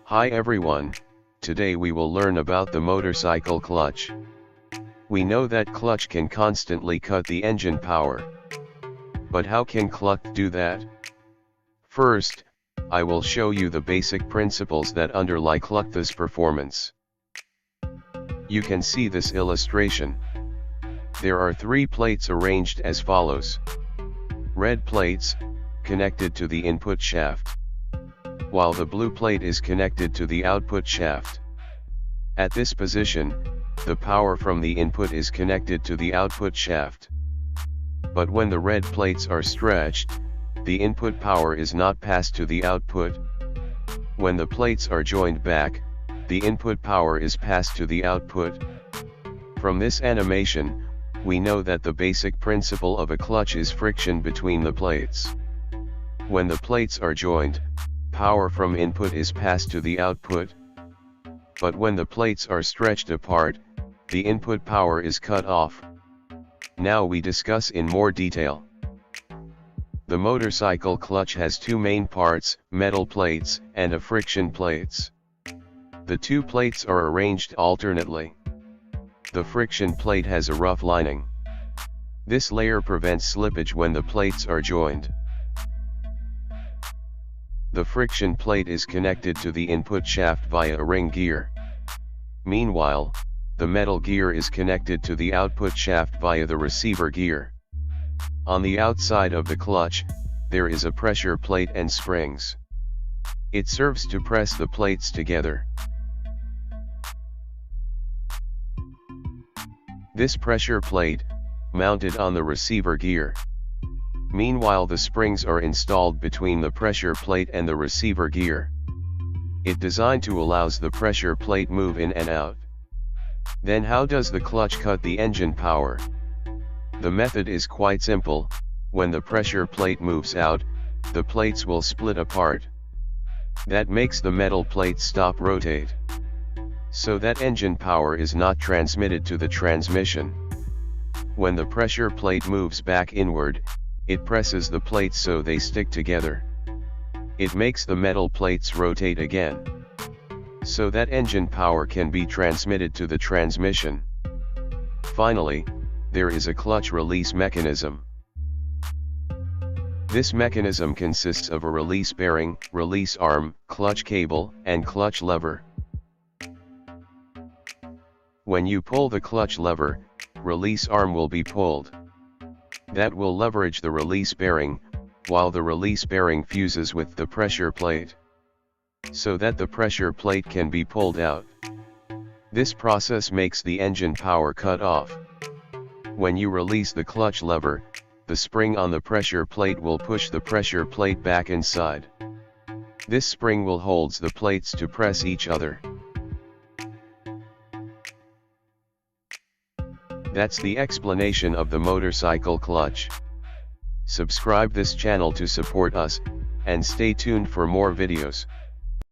Hi everyone, today we will learn about the motorcycle clutch. We know that clutch can constantly cut the engine power. But how can clutch do that? First, I will show you the basic principles that underlie clutch's performance. You can see this illustration. There are 3 plates arranged as follows. Red plates, connected to the input shaft, while the blue plate is connected to the output shaft. At this position, the power from the input is connected to the output shaft. But when the red plates are stretched, the input power is not passed to the output. When the plates are joined back, the input power is passed to the output. From this animation, we know that the basic principle of a clutch is friction between the plates. When the plates are joined, power from input is passed to the output. But when the plates are stretched apart, the input power is cut off. Now we discuss in more detail. The motorcycle clutch has 2 main parts, metal plates, and a friction plates. The 2 plates are arranged alternately. The friction plate has a rough lining. This layer prevents slippage when the plates are joined. The friction plate is connected to the input shaft via a ring gear. Meanwhile, the metal gear is connected to the output shaft via the receiver gear. On the outside of the clutch, there is a pressure plate and springs. It serves to press the plates together. This pressure plate, mounted on the receiver gear. Meanwhile, the springs are installed between the pressure plate and the receiver gear. It designed to allows the pressure plate move in and out. Then how does the clutch cut the engine power? The method is quite simple. When the pressure plate moves out, the plates will split apart. That makes the metal plate stop rotate. So that engine power is not transmitted to the transmission. When the pressure plate moves back inward, it presses the plates so they stick together. It makes the metal plates rotate again, so that engine power can be transmitted to the transmission. Finally, there is a clutch release mechanism. This mechanism consists of a release bearing, release arm, clutch cable, and clutch lever. When you pull the clutch lever, release arm will be pulled. That will leverage the release bearing, while the release bearing fuses with the pressure plate, so that the pressure plate can be pulled out. This process makes the engine power cut off. When you release the clutch lever, the spring on the pressure plate will push the pressure plate back inside. This spring will holds the plates to press each other. That's the explanation of the motorcycle clutch. Subscribe this channel to support us, and stay tuned for more videos.